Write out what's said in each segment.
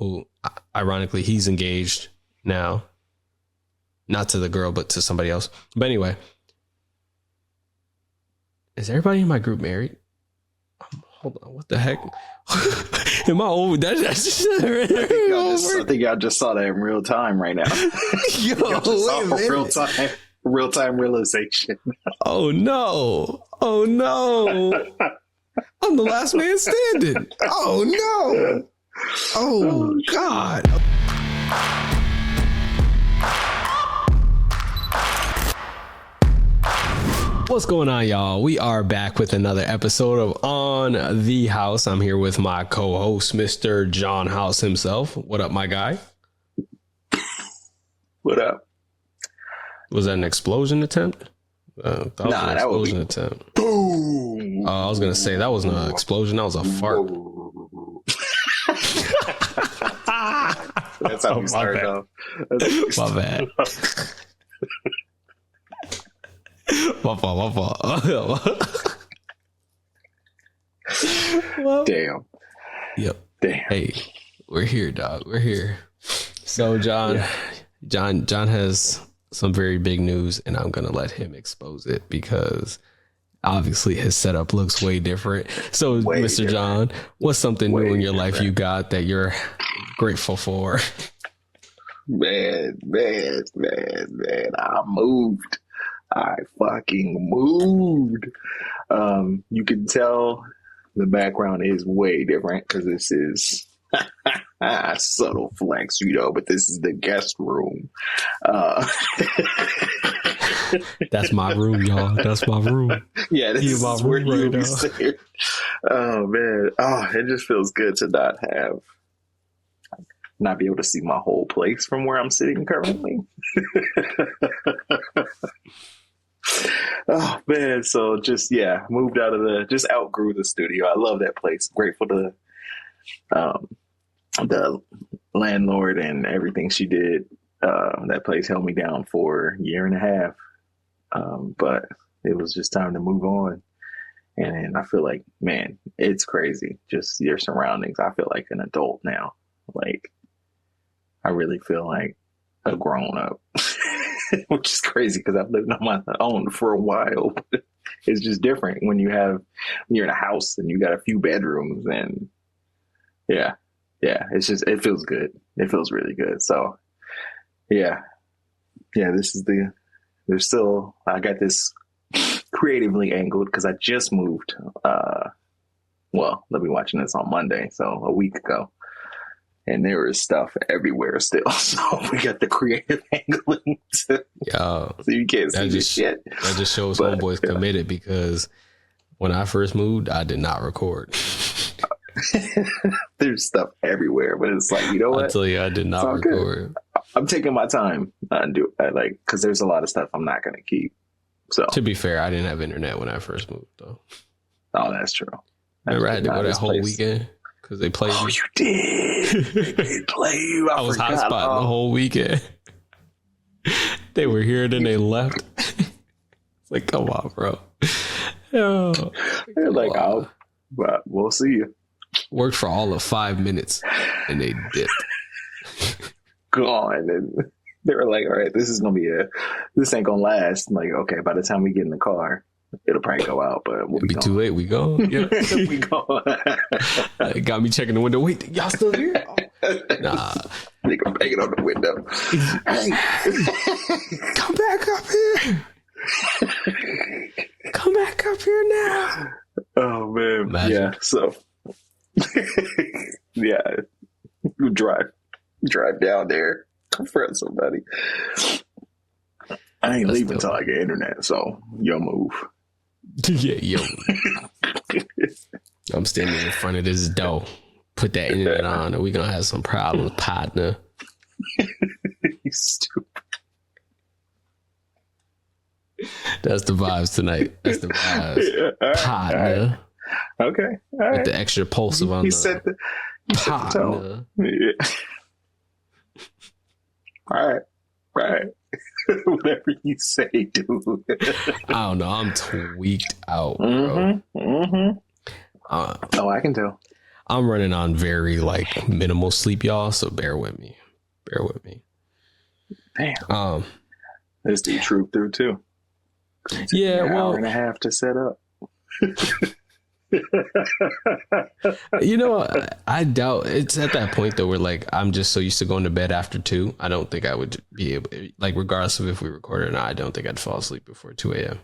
who ironically he's engaged now, not to the girl, but to somebody else. But anyway, is everybody in my group married? Hold on, what the heck? Am I over? I think y'all just saw that in real time right now. Yo, real time realization. Oh no! Oh no! I'm the last man standing. Oh no! Oh God! What's going on, y'all? We are back with another episode of On The Howse. I'm here with my co-host, Mr. John House himself. What up, my guy? What up? Was that an explosion attempt? That was an explosion attempt. Boom! I was gonna say that wasn't an explosion. That was a fart. That's how we start off. My bad. My fault. Well, damn. Yep. Damn. Hey, we're here, dog. We're here. So, John has some very big news, and I'm gonna let him expose it because obviously his setup looks way different. So, Mr. John, what's something new in your life you got that you're grateful for? Man, I moved. I fucking moved. You can tell the background is way different because this is subtle flex, but this is the guest room. That's my room, y'all. That's my room. Yeah, this is where you'll be staying. Oh man, it just feels good to not be able to see my whole place from where I'm sitting currently. Oh man, so moved just outgrew the studio. I love that place. Grateful to the landlord and everything she did. That place held me down for a year and a half. But it was just time to move on. And I feel like, man, it's crazy. Just your surroundings. I feel like an adult now. Like, I really feel like a grown up. Which is crazy because I've lived on my own for a while. But it's just different when you're in a house and you got a few bedrooms and it feels good. It feels really good. So I got this creatively angled because I just moved. They'll be watching this on Monday, so a week ago. And there is stuff everywhere still. So we got the creative angling. So you can't see this shit. That just shows homeboys committed because when I first moved, I did not record. There's stuff everywhere, but it's like, you know what? I tell you, I did not record. I'm taking my time and because there's a lot of stuff I'm not going to keep. So to be fair, I didn't have internet when I first moved, though. Oh, that's true. Remember, I had to go that whole weekend. Because they played you. You did. They did play you. I was hotspotting the whole weekend. They were here, then they left. It's like, come on, bro. Oh, they're like, but we'll see you. Worked for all of 5 minutes, and they dipped. Gone. And they were like, all right, this ain't gonna last. I'm like, okay, by the time we get in the car, it'll probably go out, but we'll be too late. We go. Yeah. We go. It got me checking the window. Wait, y'all still here? Nah. They gonna bang it on the window. Hey, come back up here. Come back up here now. Oh man. Imagine. Yeah. So drive down there, confront somebody. I ain't leaving until I get internet, so you'll move. Yeah, yo. I'm standing in front of this door. Put that internet on, and we're gonna have some problems, partner. You stupid. That's the vibes tonight. That's the vibes, partner. Right. Okay, all right. With the extra pulsive on the partner. Yeah. All right. Whatever you say, dude. I don't know. I'm tweaked out, bro. I can tell. I'm running on very like minimal sleep, y'all. So bear with me. Bear with me. Damn. This dude trooped through too. Yeah, an well, hour and a half to set up. you know, I doubt it's at that point though where like I'm just so used to going to bed after 2. I don't think I would be able, like, regardless of if we recorded or not, I don't think I'd fall asleep before 2 a.m.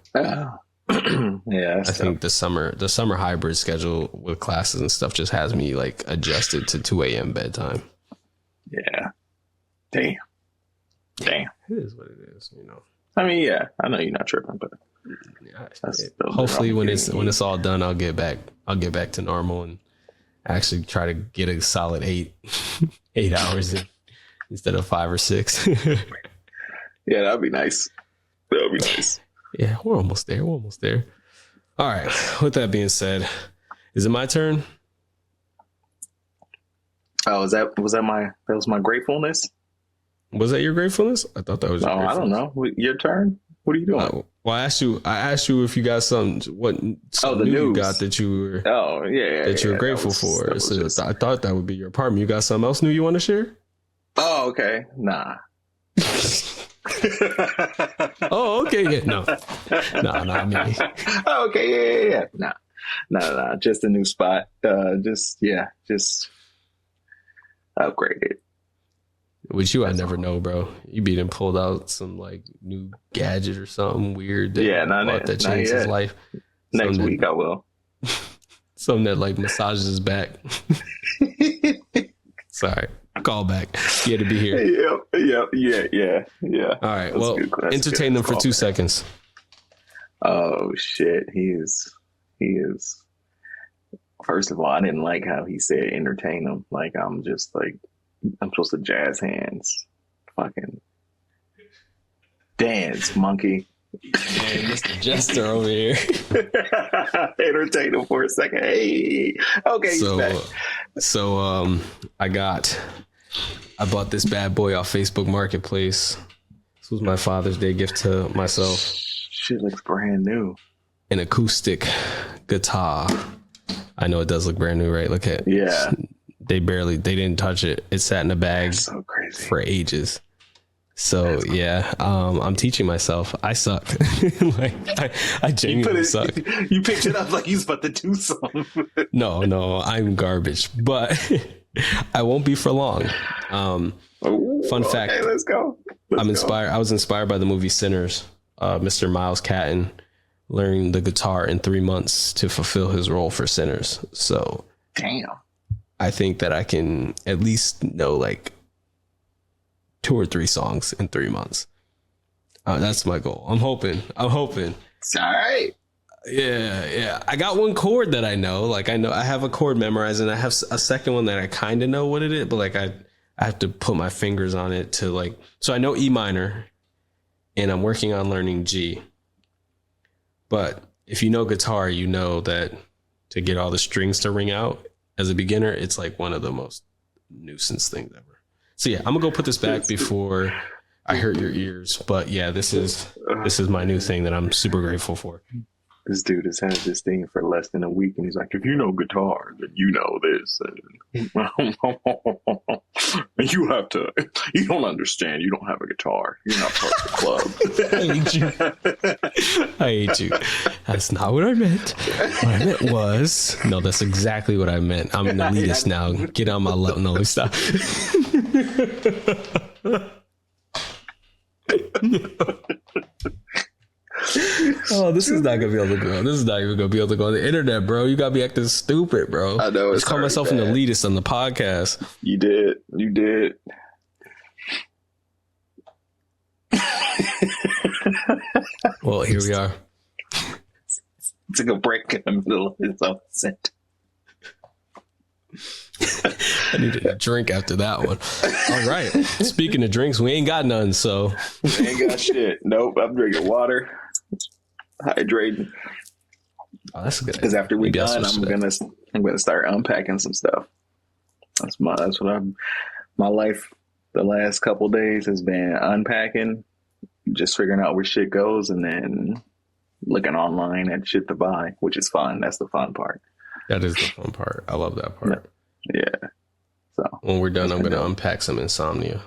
Yeah, I think the summer hybrid schedule with classes and stuff just has me like adjusted to 2 a.m. bedtime. Yeah. Damn. It is what it is, you know. I mean, yeah, I know you're not tripping, but hopefully when it's all done, I'll get back to normal and actually try to get a solid 8 hours in instead of 5 or 6. Yeah, that'd be nice. Yeah, we're almost there. All right. With that being said, is it my turn? Oh, that was my gratefulness? Was that your gratefulness? I thought that was your I don't know. Your turn? What are you doing? Well, I asked you if you got something the news you got that you were you were grateful for. I thought that would be your apartment. You got something else new you want to share? Oh, okay. Nah. Oh, okay. Yeah. No, not me. Oh, okay. Yeah. Nah. Just a new spot. Just upgraded. With you, I never know, bro. You be done pulled out some like new gadget or something weird that changed his life. Next week I will. Something that like massages his back. Sorry. Call back. He had to be here. Yeah. All right. Well, entertain them for 2 seconds. Oh shit. He is. First of all, I didn't like how he said entertain them. Like I'm supposed to jazz hands. Fucking dance, monkey. Man, Mr. Jester over here. Entertain him for a second. Hey. Okay. So I bought this bad boy off Facebook Marketplace. This was my Father's Day gift to myself. Shit looks brand new. An acoustic guitar. I know it does look brand new, right? Look at yeah. They didn't touch it. It sat in a bag for ages. So yeah, I'm teaching myself. I suck. Like I genuinely suck. You picked it up like you was about to do something. No, I'm garbage. But I won't be for long. Fun fact. Okay, let's go. I was inspired by the movie Sinners. Mr. Miles Catton learning the guitar in 3 months to fulfill his role for Sinners. So damn. I think that I can at least know like 2 or 3 songs in 3 months. That's my goal. I'm hoping. It's all right. Yeah. I got one chord that I know. Like I have a chord memorized, and I have a second one that I kind of know what it is, but like I have to put my fingers on it to like. So I know E minor, and I'm working on learning G. But if you know guitar, you know that to get all the strings to ring out as a beginner, it's like one of the most nuisance things ever. So yeah, I'm gonna go put this back before I hurt your ears. But yeah, this is my new thing that I'm super grateful for. This dude has had this thing for less than a week, and he's like, if you know guitar, then you know this. And you don't understand. You don't have a guitar. You're not part of the club. I hate you. That's not what I meant. What I meant was, no, that's exactly what I meant. I'm an elitist now. Get on my level. No, stop. Oh, this is not gonna be able to go. This is not even gonna be able to go on the internet, bro. You gotta be acting stupid, bro. I know. I just call myself an elitist on the podcast. You did. Well, here we are. Took a break in the middle of his own sentence. I needed a drink after that one. All right. Speaking of drinks, we ain't got none, so we ain't got shit. Nope. I'm drinking water. Hydrating. Oh, that's good. Because after we're done, I'm gonna start unpacking some stuff. That's my life. The last couple days has been unpacking, just figuring out where shit goes, and then looking online at shit to buy, which is fun. That's the fun part. That is the fun part. I love that part. Yeah. So when we're done, I'm going to unpack some insomnia.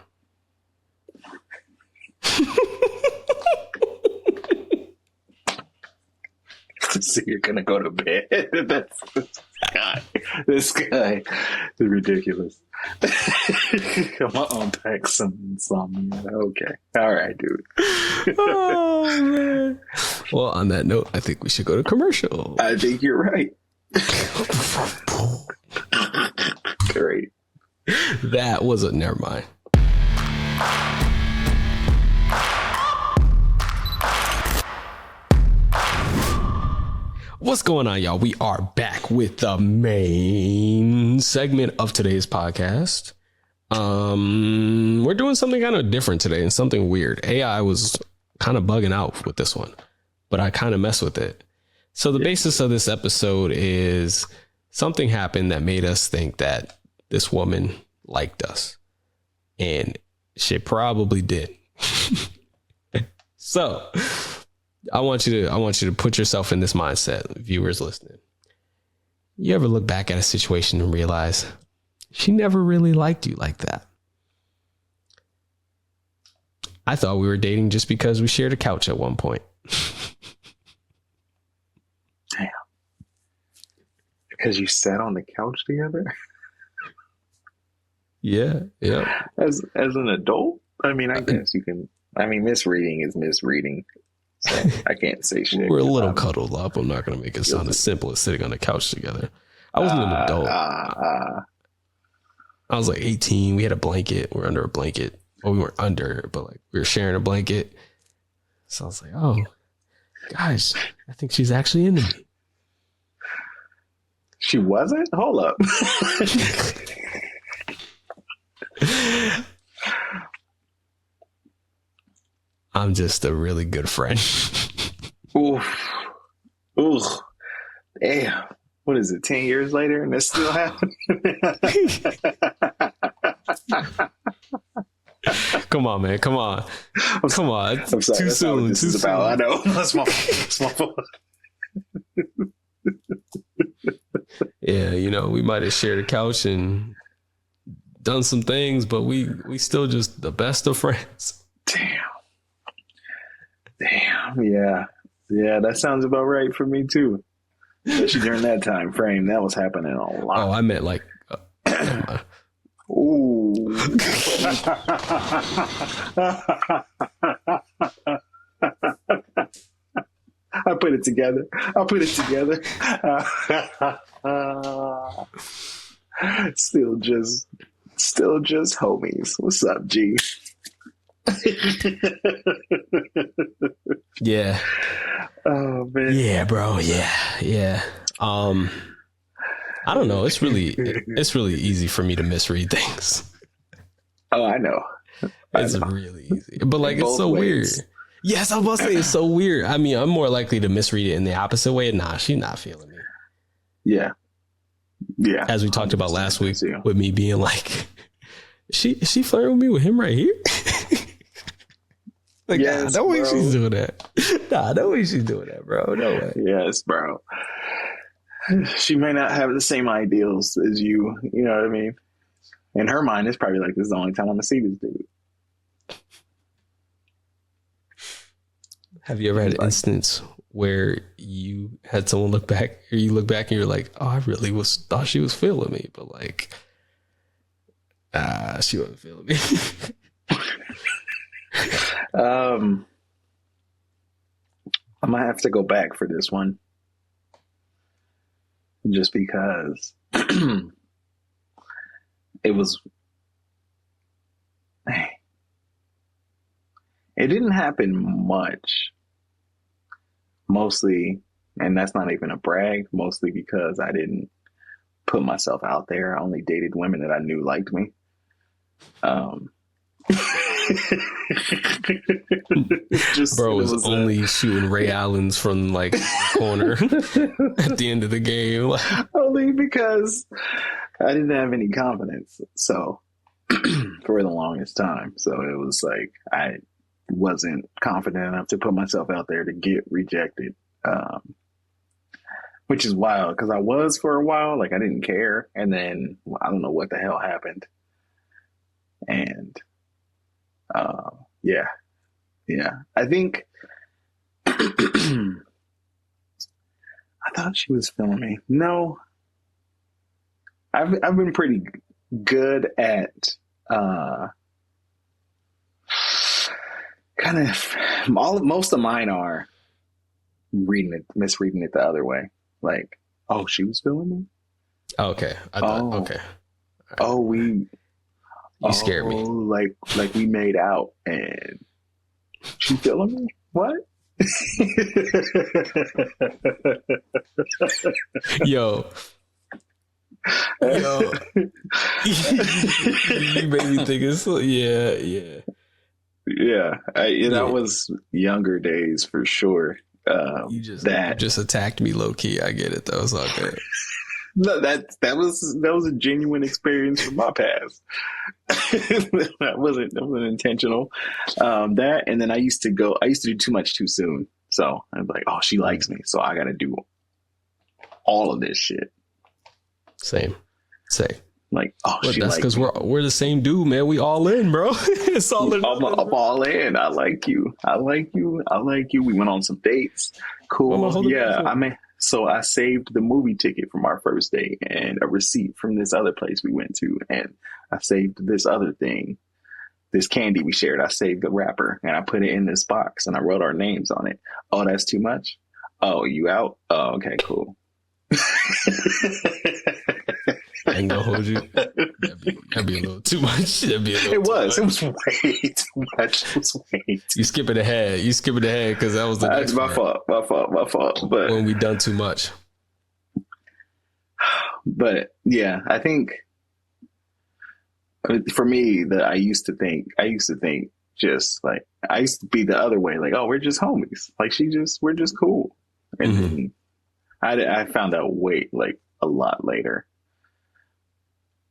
So you're gonna go to bed? This guy is ridiculous. I'm gonna unpack some insomnia. Okay, all right, dude. Oh man. Well, on that note, I think we should go to commercial. I think you're right. Great. That was a never mind. What's going on, y'all? We are back with the main segment of today's podcast. We're doing something kind of different today and something weird. AI was kind of bugging out with this one, but I kind of messed with it. So the basis of this episode is something happened that made us think that this woman liked us, and she probably did. So I want you to put yourself in this mindset, viewers listening. You ever look back at a situation and realize she never really liked you like that? I thought we were dating just because we shared a couch at one point. Damn. Because you sat on the couch together? Yeah. As an adult? I mean, I guess you can. I mean, misreading is misreading. So I can't say shit. We're a little cuddled up. I'm not going to make it sound as simple as sitting on the couch together. I wasn't an adult. I was like 18. We had a blanket. We're under a blanket. Well, we weren't under, but like we were sharing a blanket. So I was like, oh, guys, I think she's actually into me. She wasn't? Hold up. I'm just a really good friend. Oof. Damn. What is it, 10 years later and this still happening? Come on, man. Come on. I'm sorry. Too soon. This is about. I know. That's my fault. Yeah, we might have shared a couch and done some things, but we still just the best of friends. Damn. Yeah, that sounds about right for me too. Especially during that time frame, that was happening a lot. Oh, I meant like. Ooh. I put it together. Still just homies. What's up, G? Yeah. Oh man. Yeah, bro. Yeah. I don't know. It's really easy for me to misread things. Oh, I know. It's really easy, but like it's so weird. Yes, I was about to say it's so weird. I mean, I'm more likely to misread it in the opposite way. Nah, she's not feeling me. Yeah. As we talked about last week, with me being like, she flirting with me with him right here. Like, yes, no way she's doing that. Nah, no way she's doing that, bro. No way. Yes, bro. She may not have the same ideals as you. You know what I mean? In her mind, it's probably like, this is the only time I'm going to see this dude. Have you ever had an instance where you had someone look back, or you look back and you're like, oh, I really thought she was feeling me, but like, she wasn't feeling me. I'm gonna have to go back for this one, just because it didn't happen much, mostly, and that's not even a brag, mostly because I didn't put myself out there. I only dated women that I knew liked me. Bro was only shooting Ray Allens from like the corner at the end of the game. Only because I didn't have any confidence. So for the longest time. So it was like I wasn't confident enough to put myself out there to get rejected. which is wild because I was for a while, like I didn't care. And then I don't know what the hell happened. And yeah, yeah. I think I thought she was feeling me. No, I've been pretty good at kind of most of mine are misreading it the other way. Like, oh, she was feeling me. Okay, I thought. Okay, oh, we. You scared me. Like we made out and she feeling me? What? Yo. You made me think it's yeah. That was younger days for sure. You just attacked me low key. I get it though. It's all good. No, that was a genuine experience from my past. that wasn't intentional. That, and then I used to do too much too soon. So I'm like, oh, she likes me, so I got to do all of this shit. Same. Like, oh, but that's because we're the same dude, man. We all in, bro. It's all in. I'm all in. I like you. We went on some dates. Cool. Yeah, so I saved the movie ticket from our first date and a receipt from this other place we went to. And I saved this other thing, this candy we shared. I saved the wrapper and I put it in this box and I wrote our names on it. Oh, that's too much? Oh, you out? Oh, okay, cool. I ain't gonna hold you. That'd be a little too much. It was way too much. You skipping ahead because that was the next my fault. But when we done too much. But yeah, I think for me, I used to think just like I used to be the other way, like, oh, we're just homies. Like we're just cool. And then I found out a lot later.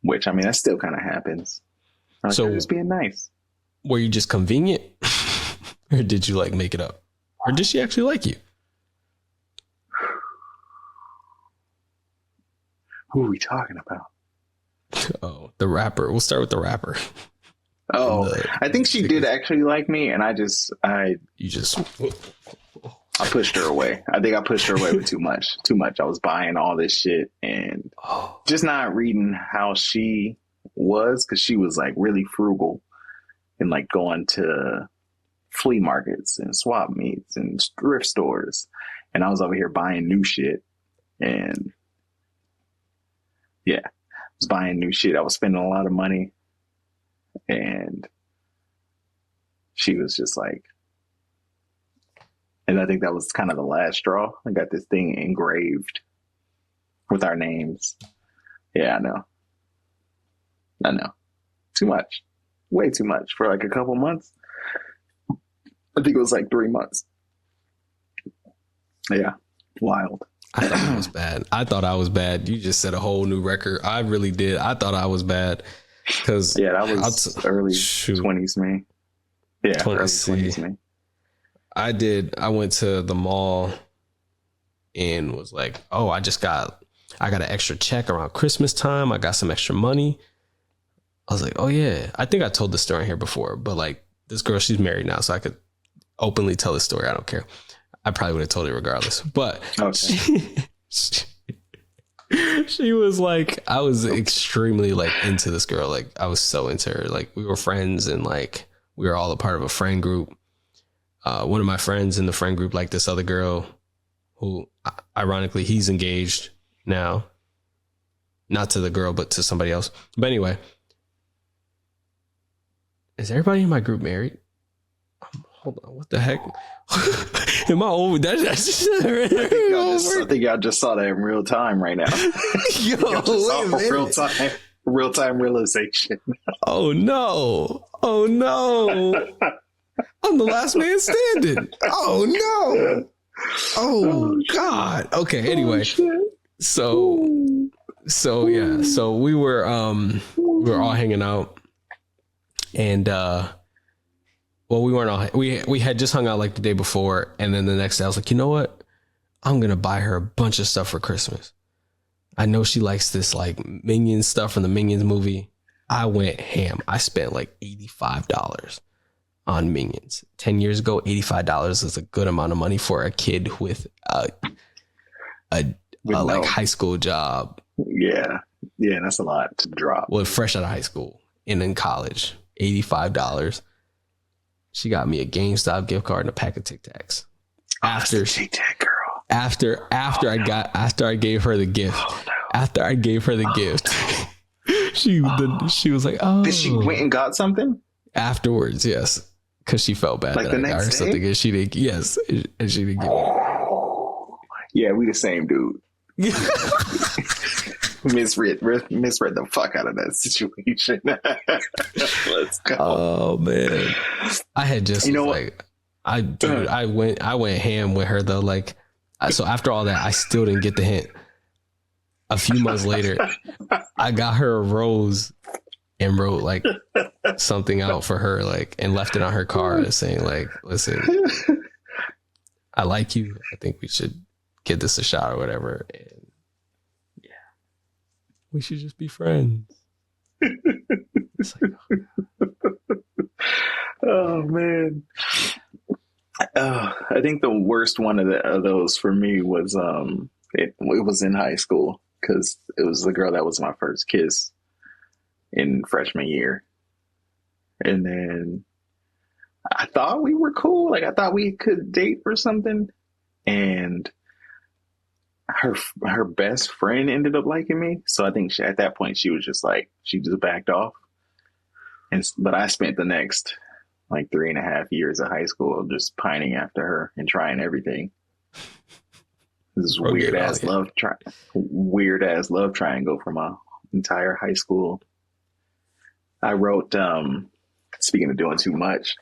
Which, I mean, that still kind of happens. Like, so just being nice. Were you just convenient? Or did you make it up? Or did she actually like you? Who are we talking about? Oh, the rapper. We'll start with the rapper. Oh, I think she did actually like me. And I pushed her away. I think I pushed her away with too much. I was buying all this shit and just not reading how she was, because she was really frugal and going to flea markets and swap meets and thrift stores. And I was over here buying new shit. And yeah, I was buying new shit. I was spending a lot of money. And she was just like, and I think that was kind of the last straw. I got this thing engraved with our names. Yeah, I know. Too much. Way too much for a couple months. I think it was 3 months. Yeah. Wild. I thought I was bad. You just set a whole new record. I really did. I thought I was bad. Cause yeah, that was early 20s me. Yeah, early 20s me. I went to the mall and was like, oh, I got an extra check around Christmas time. I got some extra money. I was like, oh yeah. I think I told this story here before, but this girl, she's married now, so I could openly tell this story. I don't care. I probably would have told it regardless, but okay. She was I was extremely into this girl. I was so into her. We were friends and we were all a part of a friend group. One of my friends in the friend group, this other girl who, ironically, he's engaged now. Not to the girl, but to somebody else. But anyway, is everybody in my group married? Hold on, what the heck? Am I over that? I think y'all just saw that in real time right now. Real time realization. Oh no! I'm the last man standing. Oh no! Oh God! Okay. Anyway, so yeah, so we were all hanging out, and well, we weren't all. We had just hung out the day before, and then the next day I was like, you know what? I'm going to buy her a bunch of stuff for Christmas. I know she likes this like Minions stuff from the Minions movie. I went ham. I spent like $85 on Minions. 10 years ago, $85 is a good amount of money for a kid with like high school job. Yeah. Yeah, that's a lot to drop. Well, fresh out of high school and in college, $85. She got me a GameStop gift card and a pack of Tic Tacs. After Tic Tac girl. After I gave her the gift. Oh, no. After I gave her the gift, she was like, "Oh." Did she went and got something afterwards? Yes, because she felt bad like that the I got next her day? something, and she didn't. Yes, and she didn't give me. Yeah, we the same dude. misread the fuck out of that situation. Let's go. Oh man, I had just I went ham with her though. Like, so after all that, I still didn't get the hint. A few months later, I got her a rose and wrote like something out for her, like, and left it on her car saying like, "Listen, I like you. I think we should give this a shot or whatever." And yeah, we should just be friends. It's like, oh man. I think the worst one of those for me was it was in high school because it was the girl that was my first kiss in freshman year, and then I thought we were cool, like I thought we could date or something, and her best friend ended up liking me, so I think at that point she just backed off, but I spent the next like 3.5 years of high school just pining after her and trying everything. This is weird ass love triangle for my entire high school. I wrote, speaking of doing too much,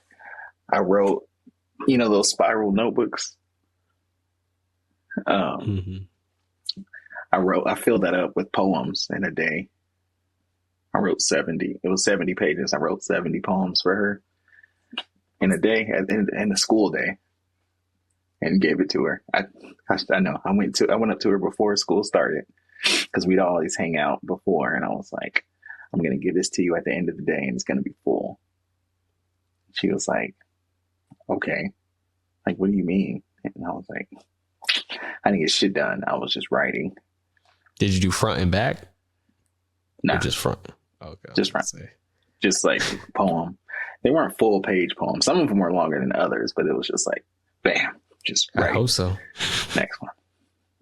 I wrote, those spiral notebooks. I filled that up with poems in a day. I wrote 70. It was 70 pages. I wrote 70 poems for her in a day, in a school day, and gave it to her. I know. I went up to her before school started because we'd always hang out before, and I was like, "I'm gonna give this to you at the end of the day, and it's gonna be full." She was like, "Okay." Like, what do you mean? And I was like, "I didn't get shit done. I was just writing." Did you do front and back? No, just front. Okay, just front. Just like poem. They weren't full page poems. Some of them were longer than others, but it was just like, bam, just right. I hope so. Next one.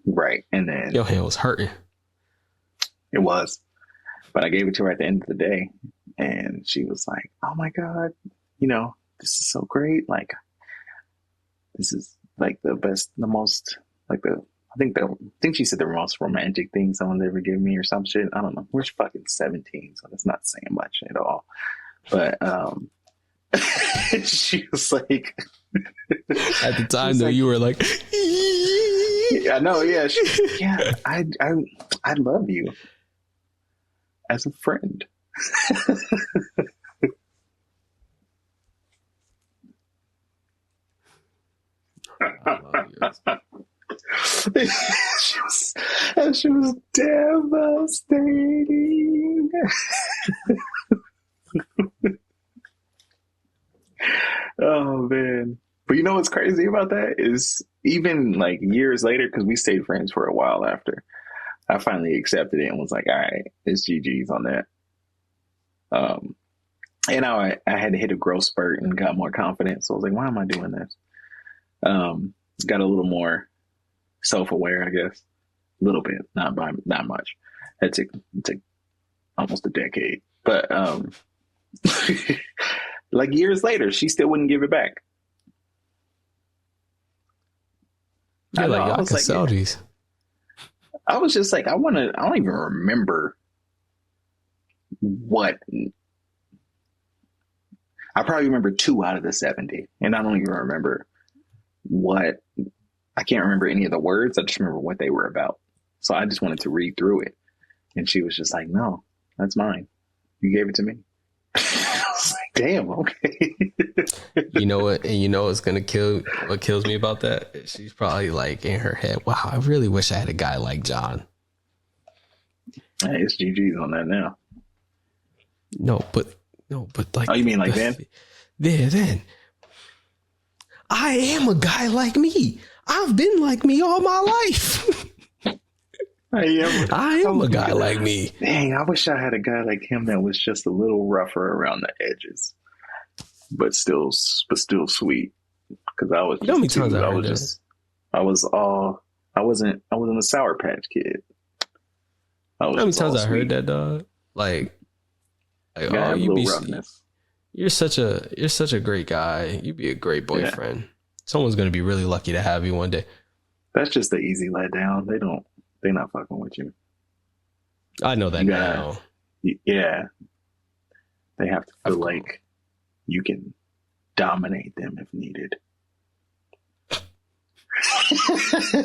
Right. And then your hand was hurting. It was. But I gave it to her at the end of the day. And she was like, "Oh my God, this is so great. Like, this is like the best, the most, like I think she said the most romantic thing someone's ever given me or some shit. I don't know. We're fucking 17, so that's not saying much at all. But she was like, at the time though, like, you were like, I know, yeah, I love you as a friend. She was devastating. Oh man. But you know what's crazy about that is even like years later, because we stayed friends for a while after, I finally accepted it and was like, all right, it's GG's on that. And I had to hit a growth spurt and got more confident. So I was like, why am I doing this? Got a little more self-aware, I guess. A little bit, not much. That took almost a decade. But like years later, she still wouldn't give it back. You're like, I can sell these. I was just like, I don't even remember what. I probably remember 2 out of the 70, and I don't even remember what. I can't remember any of the words. I just remember what they were about. So I just wanted to read through it. And she was just like, "No, that's mine. You gave it to me." I was like, Damn. Okay. You know what? And you know what's gonna kill? What kills me about that? She's probably like in her head, "Wow, I really wish I had a guy like John." Hey, it's GG's on that now. No, but like, Oh, you mean like then? Then I am a guy like me. I've been like me all my life. I am a guy like me. Dang, I wish I had a guy like him that was just a little rougher around the edges, but still sweet. Because I was, you know how many times I heard that? I wasn't a Sour Patch Kid. You know how many times I heard that, dog? Like oh, you're such a great guy. You'd be a great boyfriend. Yeah. Someone's gonna be really lucky to have you one day. That's just the easy letdown. They're not fucking with you. I know that now. Yeah. They have to feel like you can dominate them if needed.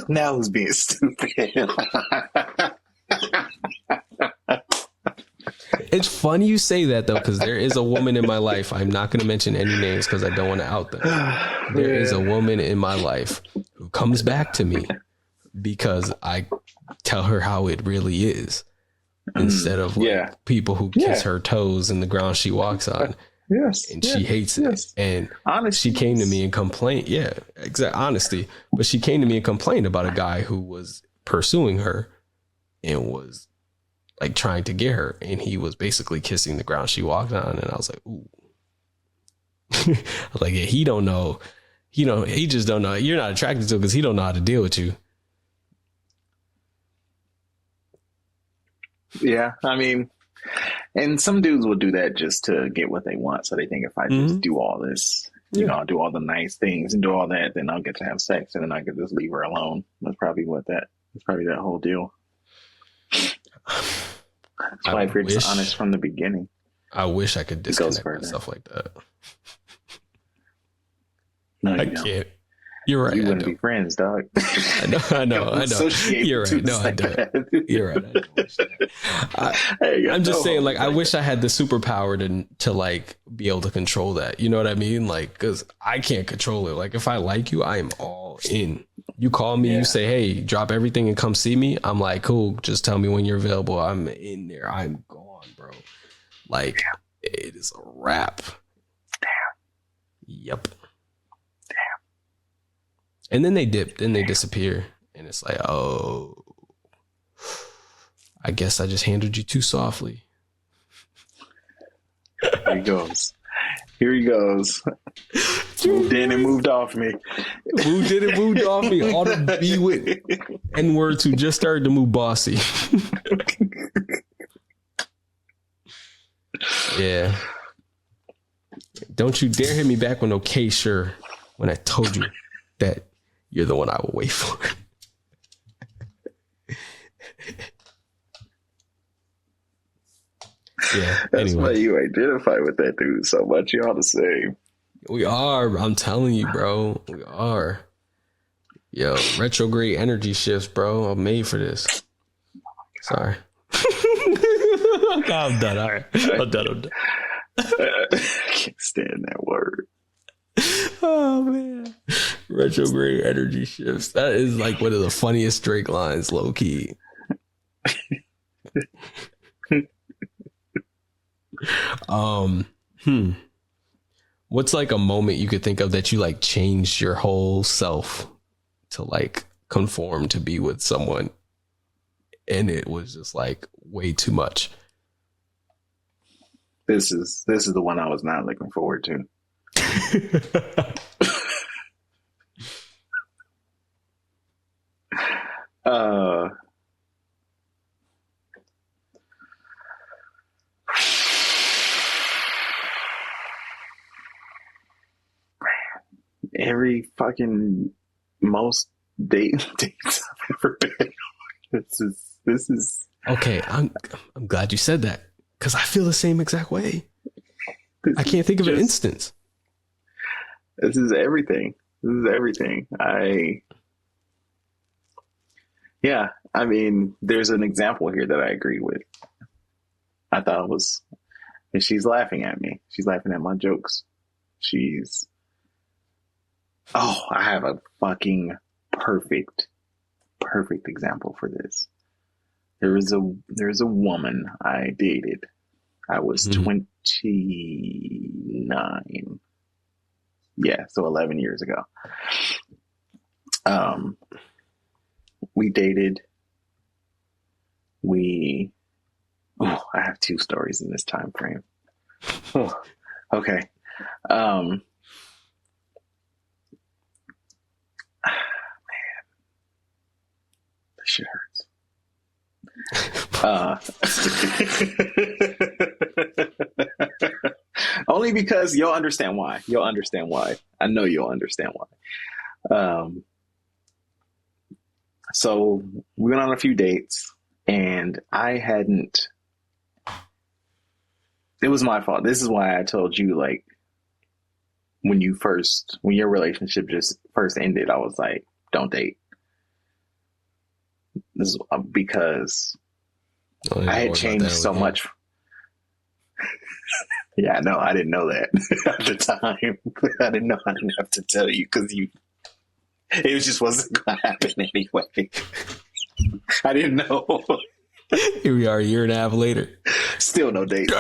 Now who's being stupid? It's funny you say that, though, because there is a woman in my life. I'm not going to mention any names because I don't want to out them. There is a woman in my life who comes back to me because I tell her how it really is instead of like people who kiss her toes in the ground she walks on. Yes. And she hates it. And honesty. She came to me and complained. Yeah, exact honesty. But she came to me and complained about a guy who was pursuing her and was like trying to get her. And he was basically kissing the ground she walked on. And I was like, ooh. I was like, yeah, he don't know. He just don't know. You're not attracted to him because he don't know how to deal with you. Yeah, I mean, and some dudes will do that just to get what they want. So they think if I just do all this, you know, I'll do all the nice things and do all that, then I'll get to have sex and then I can just leave her alone. That's probably that whole deal. That's why if you're just honest from the beginning. I wish I could disconnect myself like that. No, I can't. You're right. You wouldn't be friends, dog. I know. You're right. No, I don't. You're right. I'm just saying, like, I wish I had the superpower to like be able to control that. You know what I mean? Like, because I can't control it. Like, if I like you, I am all in. You call me, you say, hey, drop everything and come see me. I'm like, cool. Just tell me when you're available. I'm in there. I'm gone, bro. Like, it is a wrap. Damn. Yep. And then they dip, then they disappear. And it's like, oh, I guess I just handled you too softly. Here he goes. Moved in and moved off me. Moved off me. All the B with N-words who just started to move bossy. Yeah. Don't you dare hit me back with no K sure when I told you that you're the one I will wait for. Yeah. That's why you identify with that dude so much. You're all the same. We are. I'm telling you, bro. We are. Yo, retrograde energy shifts, bro. I'm made for this. Sorry. I'm done. All right. I'm done. I can't stand that word. Oh man, retrograde energy shifts. That is like one of the funniest Drake lines, low key. What's like a moment you could think of that you like changed your whole self to like conform to be with someone, and it was just like way too much? This is the one I was not looking forward to. Every fucking most dates I've ever been on. This is okay. I'm glad you said that because I feel the same exact way. I can't think of an instance. This is everything. I mean, there's an example here that I agree with. I thought it was And she's laughing at me. She's laughing at my jokes. I have a fucking perfect example for this. There is a woman I dated. I was 29. Yeah, so 11 years ago. We dated. I have 2 stories in this time frame. Oh, okay. Man, this shit hurts. Only because you'll understand why. I know you'll understand why. So we went on a few dates, and it was my fault. This is why I told you, like, when your relationship just first ended, I was like, don't date. This is because I had changed so much. Yeah, no, I didn't know that at the time. I didn't know. I didn't have to tell you because it just wasn't going to happen anyway. I didn't know. Here we are, a year and a half later. Still no date.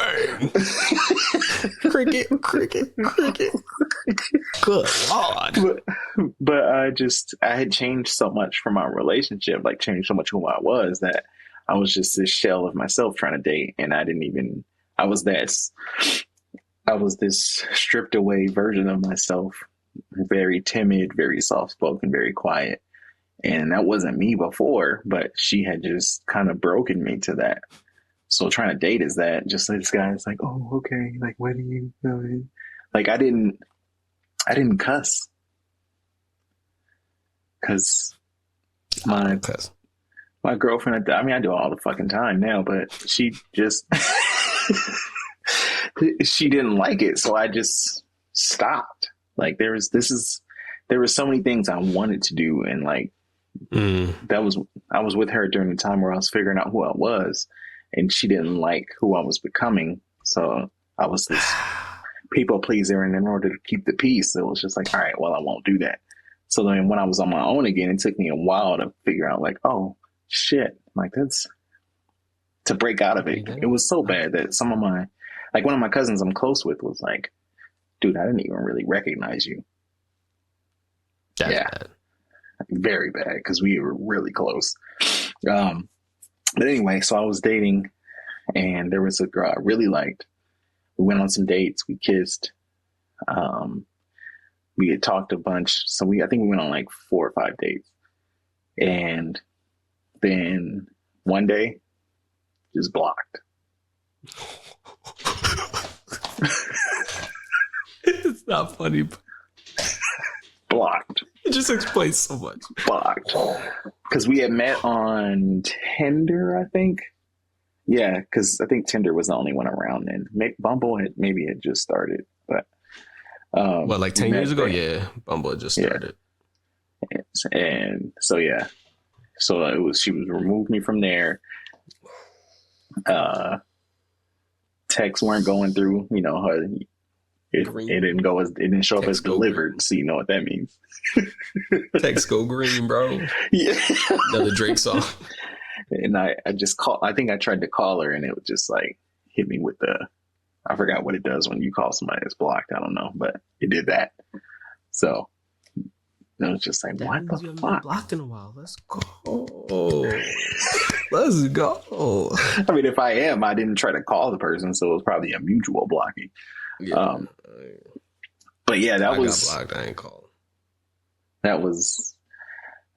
Cricket. Good Lord. But I had changed so much from our relationship, like changed so much who I was, that I was just this shell of myself trying to date. And I was this stripped away version of myself, very timid, very soft spoken, very quiet. And that wasn't me before, but she had just kind of broken me to that. So trying to date is that, just like this guy is like, oh, okay. Like, what do you know? Like, I didn't cuss. Cause my girlfriend, I do it all the fucking time now, but she just, she didn't like it. So I just stopped. Like there were so many things I wanted to do. And like, I was with her during the time where I was figuring out who I was, and she didn't like who I was becoming. So I was this people pleaser, and in order to keep the peace, it was just like, all right, well, I won't do that. So then when I was on my own again, it took me a while to figure out like, oh shit, like to break out of it. It was so bad that one of my cousins I'm close with was like, dude, I didn't even really recognize you. That's bad. Very bad, because we were really close. But anyway, so I was dating, and there was a girl I really liked. We went on some dates. We kissed. We had talked a bunch. So I think we went on like 4 or 5 dates. And then one day, just blocked. It's not funny, but blocked. It just explains so much. Blocked. Because we had met on Tinder, I think. Yeah, because I think Tinder was the only one around then. Bumble had just started, but like 10 years ago? Yeah, Bumble had just started. Yeah. And so yeah, so she was removed me from there. Texts weren't going through. You know, it didn't show up as delivered. Green. So you know what that means. Text go green, bro. Yeah, another Drake song. And I think I tried to call her, and it was just like hit me with I forgot what it does when you call somebody that's blocked. I don't know, but it did that. So it was just like, what the fuck? Blocked in a while. Let's go. Let's go. I mean, if I am, I didn't try to call the person, so it was probably a mutual blocking. Yeah. But yeah, I got blocked. I ain't called. That was.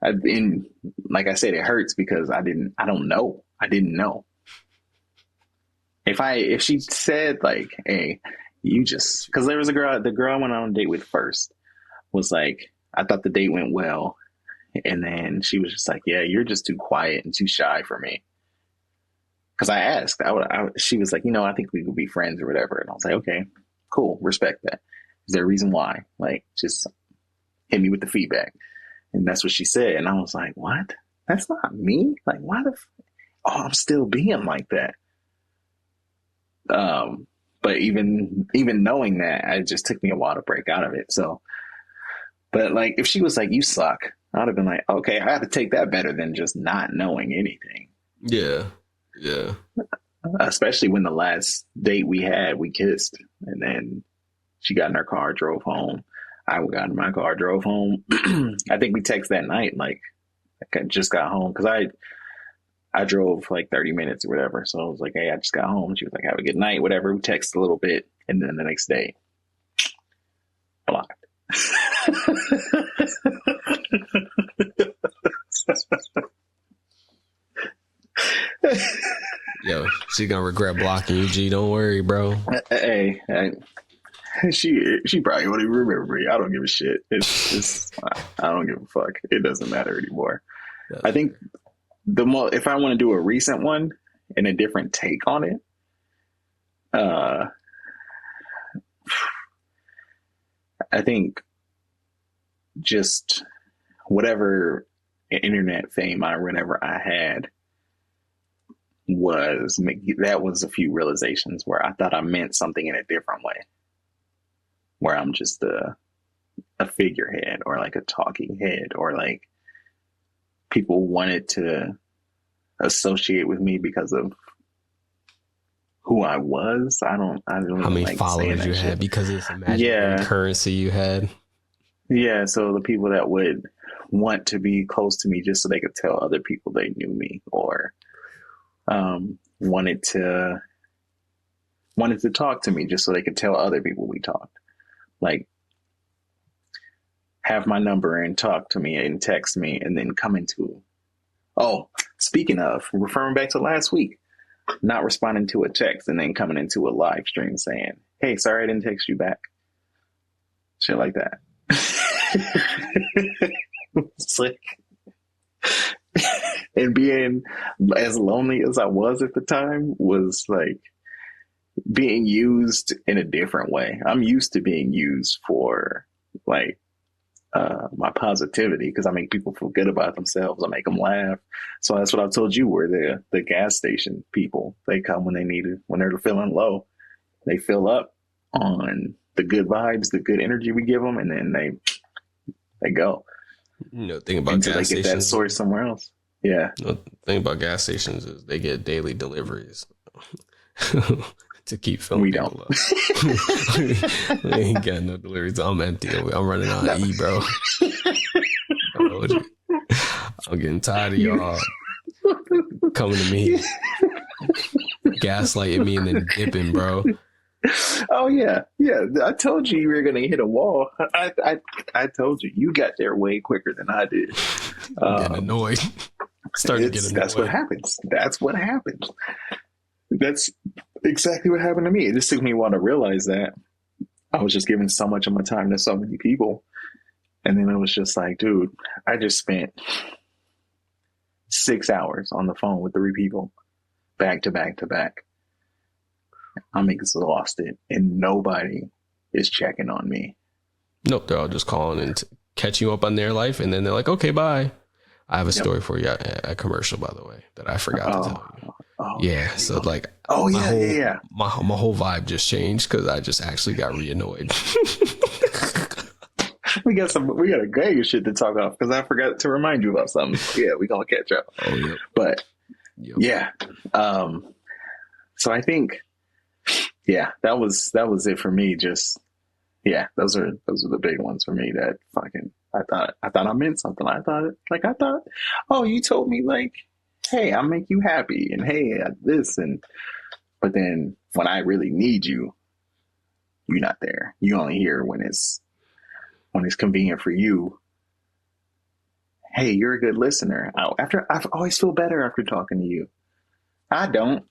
And like I said, it hurts because I didn't know. If she said like, hey, because there was the girl I went on a date with first was like, I thought the date went well. And then she was just like, yeah, you're just too quiet and too shy for me. Cause I asked, she was like, I think we could be friends or whatever. And I was like, okay, cool. Respect that. Is there a reason why? Like, just hit me with the feedback. And that's what she said. And I was like, what? That's not me. Like, why I'm still being like that. But But even knowing that, it just took me a while to break out of it. So, but like, if she was like, "You suck," I'd have been like, "Okay, I have to take that better than just not knowing anything." Yeah. Yeah. Especially when the last date we had, we kissed, and then she got in her car, drove home. I got in my car, drove home. I think we texted that night, like, I just got home, because I drove like 30 minutes or whatever. So I was like, "Hey, I just got home." She was like, "Have a good night," whatever. We texted a little bit, and then the next day, blocked. Yo, she gonna regret blocking you, G. Don't worry, bro. Hey, she probably won't even remember me. I don't give a shit. It's I don't give a fuck. It doesn't matter anymore. I think if I want to do a recent one and a different take on it, I think just whatever internet fame or whatever I had was a few realizations where I thought I meant something in a different way, where I'm just a figurehead or like a talking head, or like people wanted to associate with me because of who I was. I don't how many like followers you had because of this imaginary currency you had. Yeah, so the people that would want to be close to me just so they could tell other people they knew me, or wanted to talk to me just so they could tell other people we talked. Like, have my number and talk to me and text me, and then come into, oh, speaking of, referring back to last week, not responding to a text and then coming into a live stream saying, "Hey, sorry I didn't text you back." Shit like that. It's like, and being as lonely as I was at the time was like being used in a different way. I'm used to being used for like my positivity, because I make people feel good about themselves. I make them laugh. So that's what I've told you. We're the gas station people. They come when they need it, when they're feeling low. They fill up on the good vibes, the good energy we give them, and then they go. You know, think about until gas they get stations. that source somewhere else. Yeah. You know, the thing about gas stations is they get daily deliveries to keep filling. We don't. We ain't got no deliveries. I'm empty. I'm running on E, bro. I'm getting tired of y'all coming to me, gaslighting me, and then dipping, bro. Oh yeah. I told you were gonna hit a wall. I told you. You got there way quicker than I did. Getting annoyed. Starting to get annoyed. That's what happens. That's exactly what happened to me. It just took me a while to realize that I was just giving so much of my time to so many people, and then it was just like, dude, I just spent 6 hours on the phone with 3 people, back to back to back. I'm exhausted, and nobody is checking on me. Nope, they're all just calling and catching you up on their life, and then they're like, "Okay, bye." I have a story for you, a commercial, by the way, that I forgot to tell you. Yeah, so like, my whole vibe just changed because I just actually got re-annoyed. we got a gang of shit to talk off because I forgot to remind you about something. Yeah, we gonna catch up. Oh, yep. But yeah, so I think. Yeah, that was it for me. Just those are the big ones for me. That fucking I thought I meant something. I thought, oh, you told me like, hey, I'll make you happy, and hey, this, and but then when I really need you, you're not there. You only here when it's convenient for you. Hey, you're a good listener. I always feel better after talking to you. I don't.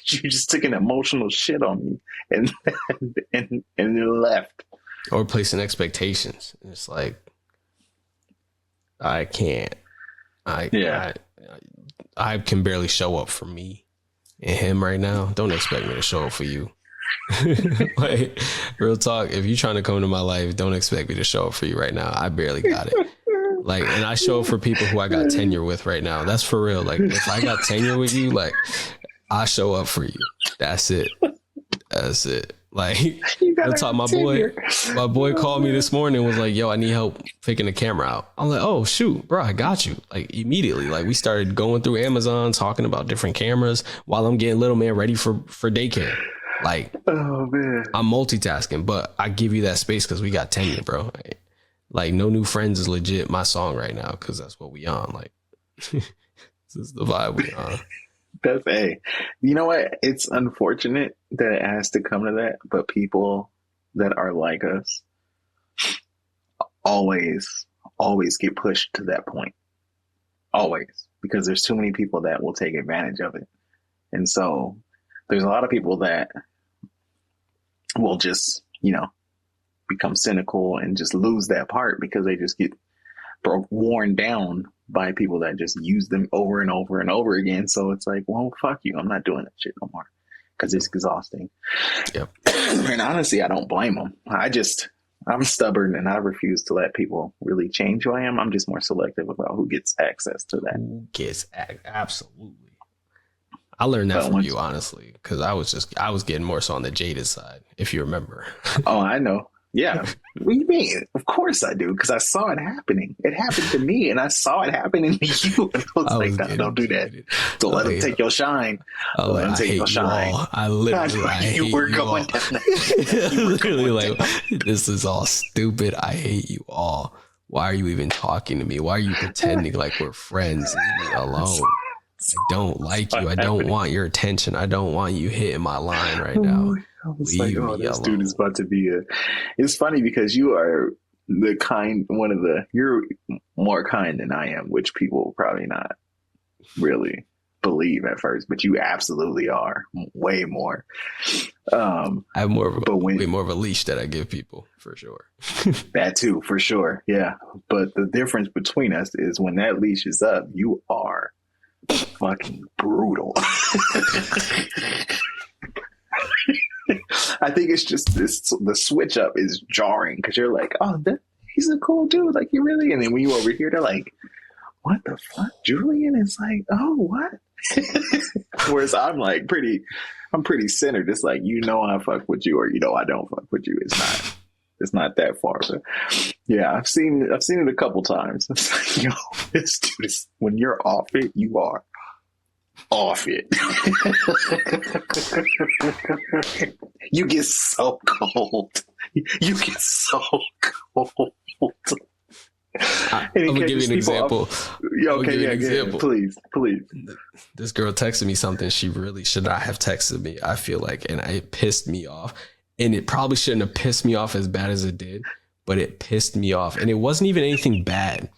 You just took an emotional shit on me and then left. Or placing expectations. It's like, I can't. I can barely show up for me and him right now. Don't expect me to show up for you. Like, real talk. If you're trying to come into my life, don't expect me to show up for you right now. I barely got it. Like, and I show up for people who I got tenure with right now. That's for real. Like, if I got tenure with you, like, I show up for you. That's it. That's it. Like, You gotta that's how tenure. my boy called me this morning and was like, yo, I need help picking the camera out. I'm like, oh shoot, bro, I got you. Like immediately, like we started going through Amazon, talking about different cameras while I'm getting little man ready for daycare. Like, oh man, I'm multitasking, but I give you that space because we got tenure, bro. Like, No New Friends is legit my song right now because that's what we on. Like, this is the vibe we on. that's you know what? It's unfortunate that it has to come to that, but people that are like us always get pushed to that point. Always, because there's too many people that will take advantage of it, and so there's a lot of people that will just, become cynical and just lose that part because they just get worn down by people that just use them over and over and over again. So it's like, well, fuck you. I'm not doing that shit no more because it's exhausting. Yep. And honestly, I don't blame them. I'm stubborn and I refuse to let people really change who I am. I'm just more selective about who gets access to that. Absolutely. I learned that from you, honestly, because I was getting more so on the jaded side, if you remember. Oh, I know. Yeah. What do you mean? Of course I do, because I saw it happening. It happened to me, and I saw it happening to you. And I was like, no, don't do that. Don't let them take your shine. Don't let them take your shine. I literally hate you all. Literally, like, this is all stupid. I hate you all. Why are you even talking to me? Why are you pretending like we're friends? Leave me alone. I don't like you. I don't want your attention. I don't want you hitting my line right now. I was like, oh, this dude is about to be it's funny because you are you're more kind than I am, which people will probably not really believe at first, but you absolutely are way more. I have way more of a leash that I give people, for sure. That too, for sure. Yeah. But the difference between us is when that leash is up, you are fucking brutal. I think it's just the switch up is jarring because you're like, oh, he's a cool dude, like you really. And then when you over here, they're like, what the fuck, Julian? Is like, oh, what? Whereas I'm pretty centered. It's like, I fuck with you, or I don't fuck with you. It's not that far. So yeah, I've seen it a couple times. It's like, this dude is, when you're off it, you are off it. You get so cold. You get so cold. I'm gonna give you an example. Please. This girl texted me something she really should not have texted me, I feel like, and it pissed me off. And it probably shouldn't have pissed me off as bad as it did, but it pissed me off. And it wasn't even anything bad,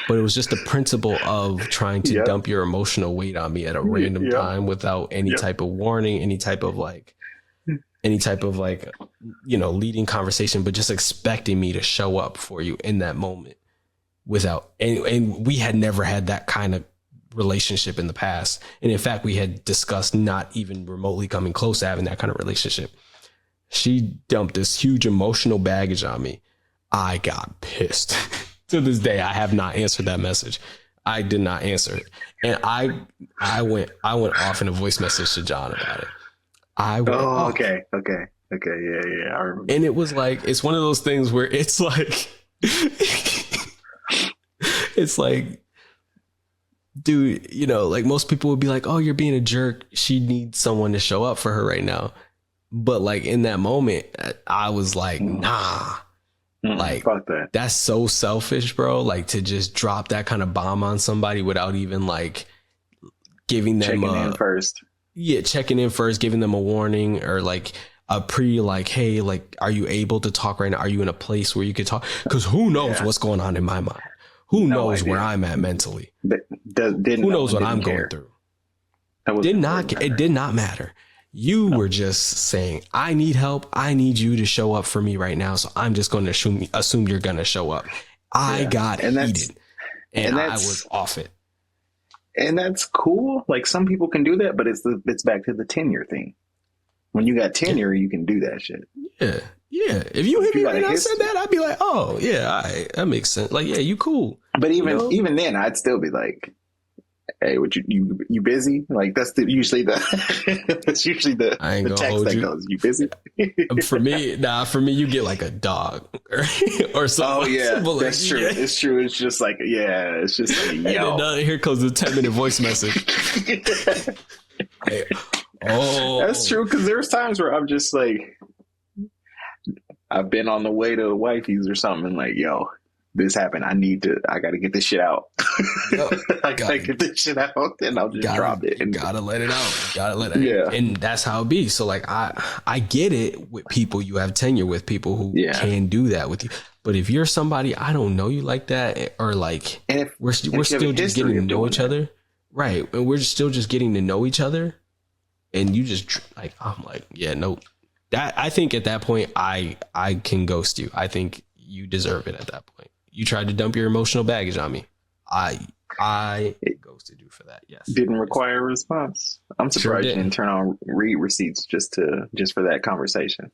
but it was just the principle of trying to dump your emotional weight on me at a random time without any type of warning, any type of leading conversation, but just expecting me to show up for you in that moment without any. And we had never had that kind of relationship in the past. And in fact, we had discussed not even remotely coming close to having that kind of relationship. She dumped this huge emotional baggage on me. I got pissed. To this day, I have not answered that message. I did not answer it. And I went off in a voice message to John about it. Okay. Yeah. I remember. And it was like, it's one of those things where it's like, it's like, dude, like most people would be like, oh, you're being a jerk. She needs someone to show up for her right now. But like in that moment, I was like, nah, like fuck that. That's so selfish, bro. Like to just drop that kind of bomb on somebody without even like giving them checking in first. Yeah, checking in first, giving them a warning or like a hey, like, are you able to talk right now? Are you in a place where you could talk? Because who knows what's going on in my mind? Who knows where I'm at mentally? Who knows what I'm going through? It did not matter. You were just saying, I need help. I need you to show up for me right now. So I'm just going to assume you're going to show up. I got heated and I was off it. And that's cool. Like some people can do that, but it's back to the tenure thing. When you got tenure, you can do that shit. Yeah. Yeah. If you hit me right now and said that, I'd be like, oh yeah, that makes sense. Like, yeah, you cool. But even then I'd still be like, hey, what you busy? Like that's usually the that's usually the text that goes, you busy? For me, you get like a dog or something. Oh yeah, like, that's true. Yeah. It's true. It's just like, it's just like, yo. And then here comes a 10-minute voice message. Hey, That's true, because there's times where I'm just like, I've been on the way to wifey's or something, and like, yo, this happened. I got to get this shit out. I gotta get this shit out, and I'll just drop it. And gotta let it out. Gotta let it out. And that's how it be. So like, I get it with people you have tenure with, people who can do that with you. But if you're somebody I don't know you like that, or like, we're still just getting to know each other, right? And we're still just getting to know each other, and you just like, I'm like, yeah, nope. That, I think at that point, I can ghost you. I think you deserve it at that point. You tried to dump your emotional baggage on me. I ghosted you for that. Yes. Didn't require a response. I'm surprised you didn't turn on read receipts just for that conversation.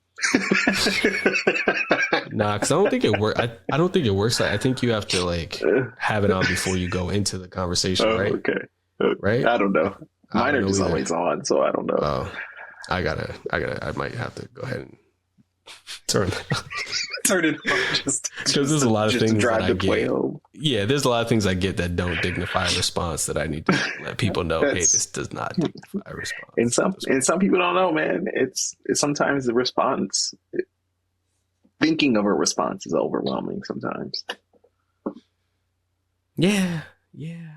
Nah, because I don't think it works. I don't think it works. I think you have to like have it on before you go into the conversation, right? Okay. Right? I don't know. Mine are just always on, so I don't know. Oh, I might have to go ahead and turn it on just because there's a lot of things that I get. Home. Yeah, there's a lot of things I get that don't dignify a response that I need to let people know. Hey, this does not dignify a response. And some people don't know, man. It's sometimes the response. Thinking of a response is overwhelming sometimes. Yeah.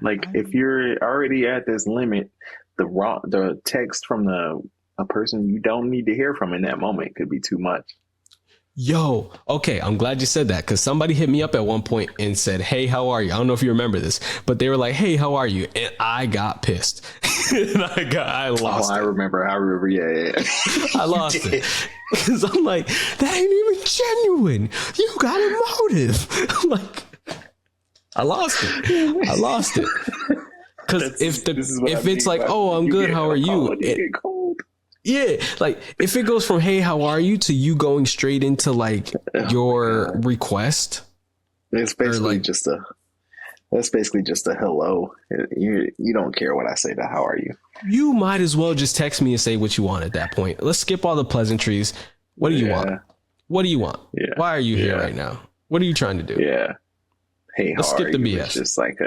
Like if you're already at this limit, the text from a person you don't need to hear from in that moment could be too much. Yo, okay, I'm glad you said that, because somebody hit me up at one point and said, hey, how are you? I don't know if you remember this, but they were like, hey, how are you? And I got pissed. And I lost it. I remember, yeah. I lost it. Because I'm like, that ain't even genuine. You got a motive. I'm like, I lost it. Because if it's like, oh, I'm good, how are you? Yeah, like if it goes from hey, how are you to you going straight into like your request, it's basically just a hello. You don't care what I say to how are you. You might as well just text me and say what you want at that point. Let's skip all the pleasantries. What do you want? What do you want? Yeah. Why are you here right now? What are you trying to do? Yeah. Hey, let's skip the BS. It's just like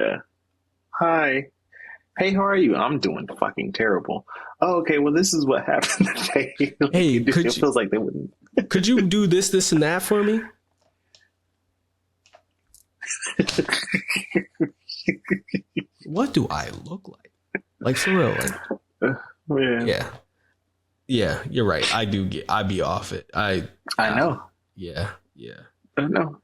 hi. Hey, how are you? I'm doing fucking terrible. Oh, okay. Well, this is what happened today. Hey, it feels like they wouldn't. Could you do this, and that for me? What do I look like? Like for real? Like, yeah. You're right. I be off it. I know. Yeah. I know.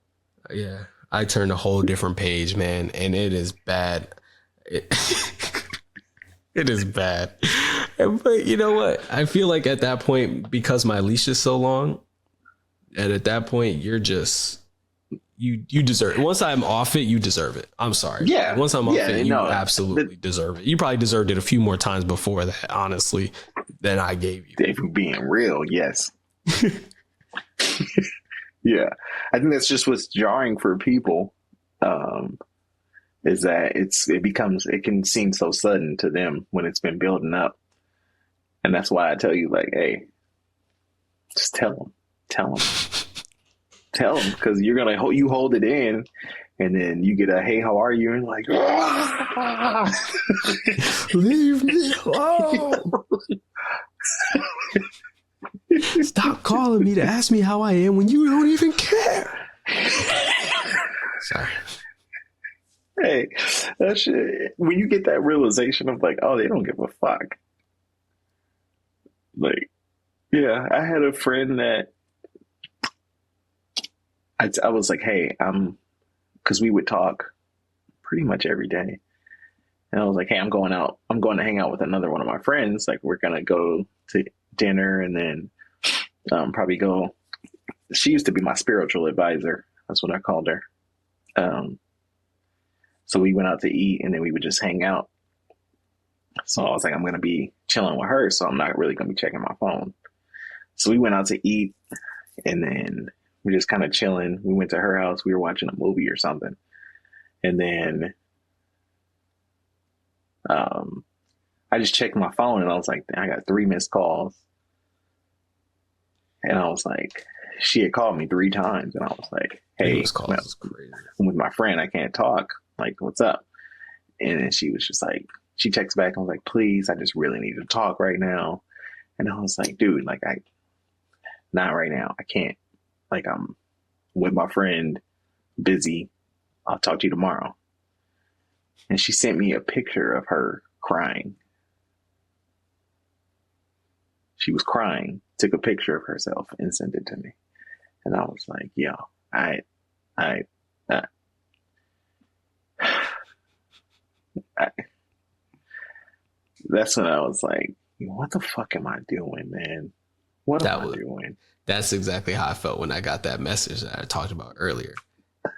Yeah. I turned a whole different page, man, and it is bad. It is bad. But you know what? I feel like at that point, because my leash is so long, and at that point, you're just you deserve it. Once I'm off it, you deserve it. I'm sorry. Yeah. Once I'm off it, you absolutely deserve it. You probably deserved it a few more times before that, honestly, than I gave you. If you're being real, yes. Yeah. I think that's just what's jarring for people. Is that it can seem so sudden to them when it's been building up. And that's why I tell you, like, hey, just tell them, because you're going to, you hold it in and then you get a, hey, how are you? And like, leave me alone. Stop calling me to ask me how I am when you don't even care. Sorry. Hey, that shit, when you get that realization of like, oh, they don't give a fuck. Like, yeah, I had a friend that I was like, hey, because we would talk pretty much every day. And I was like, hey, I'm going to hang out with another one of my friends. Like, we're going to go to dinner and then probably go. She used to be my spiritual advisor. That's what I called her. So we went out to eat and then we would just hang out. So I was like, I'm going to be chilling with her, so I'm not really going to be checking my phone. So we went out to eat and then we're just kind of chilling. We went to her house. We were watching a movie or something. And then I just checked my phone and I was like, I got 3 missed calls. And I was like, she had called me 3 times and I was like, hey, calls is crazy. I'm with my friend, I can't talk. Like, what's up? And then she was just like, she texts back. I was like, please, I just really need to talk right now. And I was like, dude, like, not right now. I can't. Like, I'm with my friend, busy. I'll talk to you tomorrow. And she sent me a picture of her crying. She was crying, took a picture of herself and sent it to me. And I was like, yo, that's when I was like, what the fuck am I doing, man? What am I doing? That's exactly how I felt when I got that message that I talked about earlier.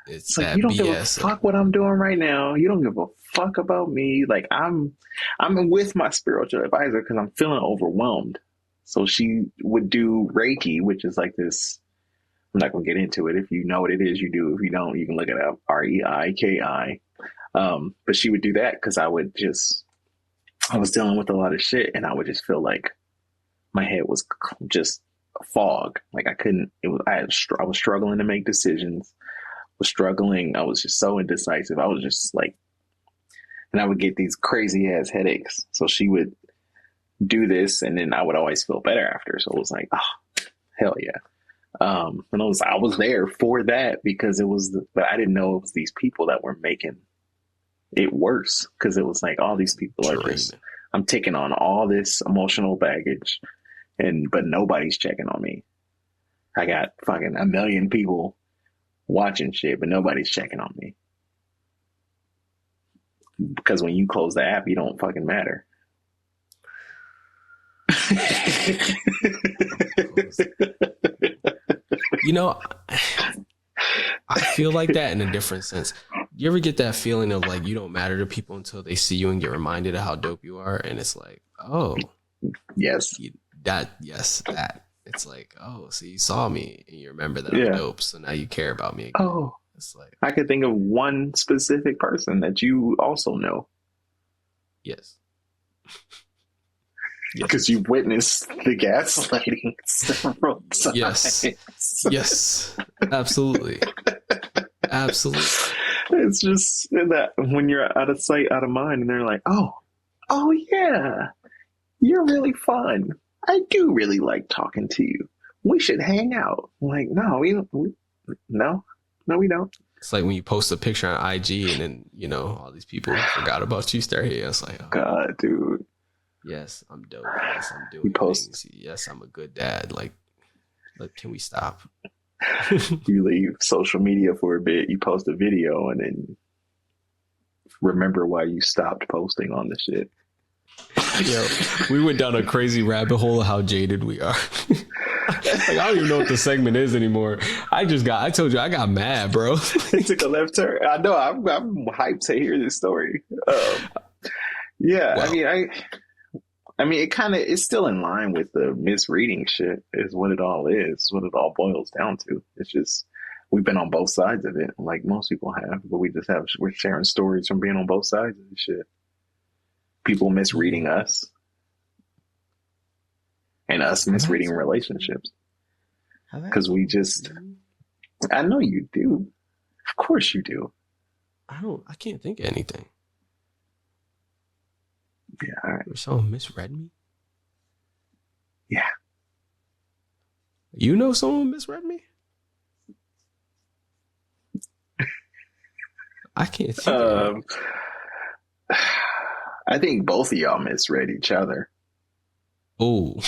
It's like, you don't give a fuck what I'm doing right now. You don't give a fuck about me. Like, I'm with my spiritual advisor because I'm feeling overwhelmed. So she would do Reiki, which is like this. I'm not going to get into it. If you know what it is, you do. If you don't, you can look it up. Reiki. But she would do that because I was dealing with a lot of shit and I would just feel like my head was just a fog. Like I was struggling to make decisions, I was just so indecisive. I was just like, and I would get these crazy ass headaches. So she would do this and then I would always feel better after. So it was like, oh, hell yeah. And I was there for that because but I didn't know it was these people that were making it worse. Cause it was like all these people are just, I'm taking on all this emotional baggage but nobody's checking on me. I got fucking 1 million people watching shit, but nobody's checking on me. Because when you close the app, you don't fucking matter. You know, I feel like that in a different sense. You ever get that feeling of like you don't matter to people until they see you and get reminded of how dope you are? And it's like, oh, yes, that. It's like, oh, so you saw me and you remember that I'm dope. So now you care about me again. Oh, it's like, I could think of one specific person that you also know. Yes. Because you witnessed the gaslighting several times. Yes. Absolutely. It's just that when you're out of sight, out of mind, and they're like, oh yeah, you're really fun. I do really like talking to you. We should hang out. I'm like, no, we don't. No, we don't. It's like when you post a picture on IG and then, you know, all these people forgot about you start here. It's like, oh, God, dude. Yes, I'm dope. Yes, I'm doing things. Yes, I'm a good dad. Like, can we stop? You leave social media for a bit, you post a video, and then remember why you stopped posting on the shit. Yo, we went down a crazy rabbit hole of how jaded we are. Like, I don't even know what the segment is anymore. I told you I got mad, bro. It took a left turn. I know. I'm hyped to hear this story. Yeah, well, I mean, it's still in line with the misreading shit is what it all is, what it all boils down to. It's just, we've been on both sides of it, like most people have, but we're sharing stories from being on both sides of the shit. People misreading us and us misreading relationships. Because I know you do. Of course you do. I can't think of anything. Yeah, all right. Someone misread me? Yeah. You know someone misread me? I can't think of I think both of y'all misread each other. Oh,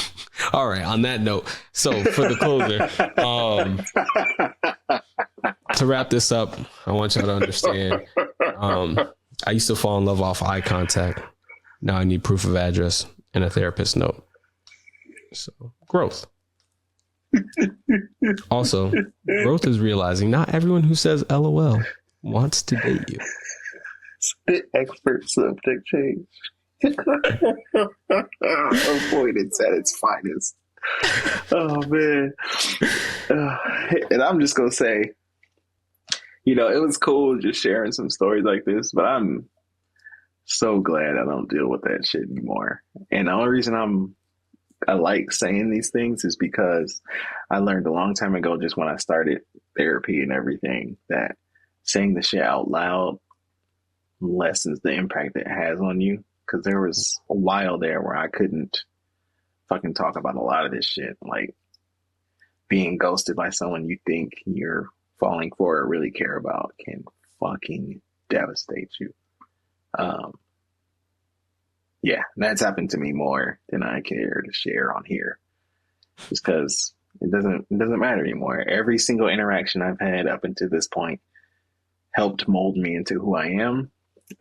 all right. On that note, so for the closer, to wrap this up, I want y'all to understand. I used to fall in love off eye contact. Now I need proof of address and a therapist note. So growth. Also, growth is realizing not everyone who says LOL wants to date you. Spit expert subject change. Avoidance at its finest. Oh man. And I'm just gonna say, you know, it was cool just sharing some stories like this, but I'm so glad I don't deal with that shit anymore. And the only reason I like saying these things is because I learned a long time ago, just when I started therapy and everything, that saying the shit out loud lessens the impact it has on you. Because there was a while there where I couldn't fucking talk about a lot of this shit, like being ghosted by someone you think you're falling for or really care about can fucking devastate you. Yeah, that's happened to me more than I care to share on here, just because it doesn't matter anymore. Every single interaction I've had up until this point helped mold me into who I am,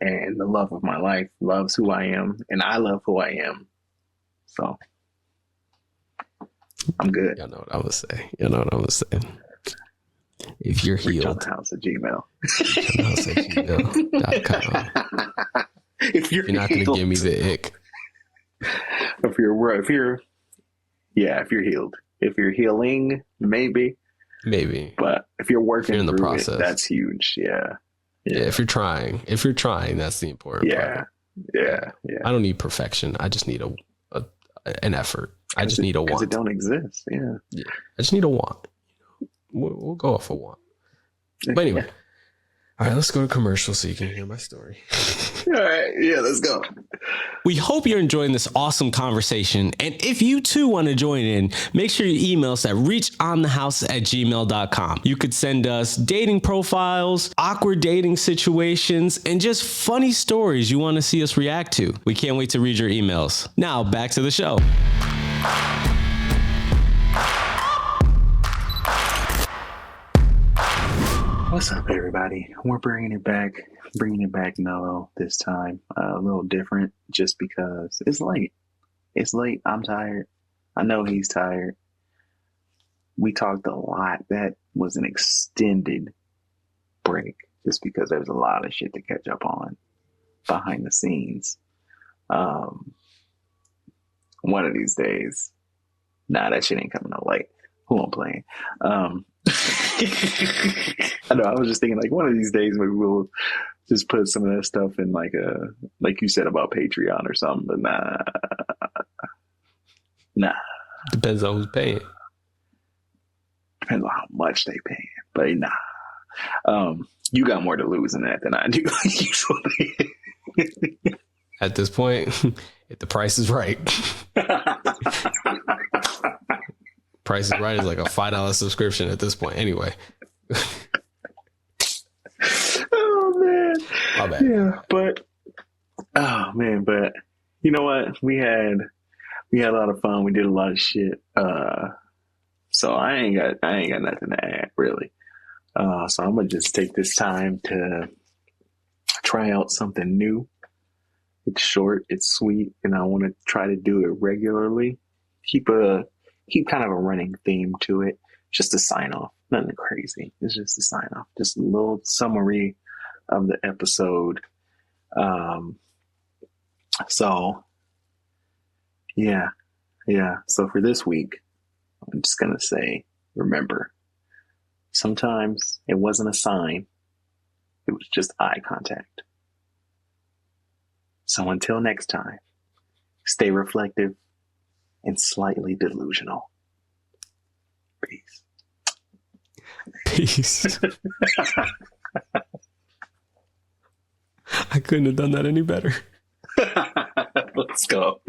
and the love of my life loves who I am, and I love who I am. So I'm good. Y'all know what I'm gonna say. If you're healed, On The Howse at Gmail. gmail.com. If you're not going to give me the ick. If you're healed. If you're healing, maybe. But if you're working in the through process, that's huge. Yeah. If you're trying, that's the important part. Yeah. I don't need perfection. I just need an effort. I just need a want. Because it don't exist. Yeah. I just need a want. We'll go off a want. But anyway. Yeah. All right, let's go to commercial so you can hear my story. All right. Yeah, let's go. We hope you're enjoying this awesome conversation. And if you too want to join in, make sure you email us at reachonthehowse@gmail.com. You could send us dating profiles, awkward dating situations, and just funny stories you want to see us react to. We can't wait to read your emails. Now, back to the show. What's up, everybody? We're bringing it back mellow this time. A little different just because it's late. I'm tired. I know he's tired. We talked a lot. That was an extended break just because there was a lot of shit to catch up on behind the scenes. One of these days. Nah, that shit ain't coming out late. Who I'm playing? I know, I was just thinking like one of these days maybe we'll just put some of that stuff in like you said about Patreon or something, but nah. Depends on who's paying. Depends on how much they paying, but nah. You got more to lose in that than I do usually. At this point, if the price is right. Price is Right is like a $5 subscription at this point. Anyway. Oh man. My bad. Yeah, but you know what? We had a lot of fun. We did a lot of shit. So I ain't got nothing to add really. So I'm gonna just take this time to try out something new. It's short, it's sweet, and I want to try to do it regularly. Keep kind of a running theme to it. Just a sign off. Nothing crazy. It's just a sign off. Just a little summary of the episode. So yeah. So for this week, I'm just going to say, remember, sometimes it wasn't a sign. It was just eye contact. So until next time, stay reflective and slightly delusional. Peace. I couldn't have done that any better. Let's go.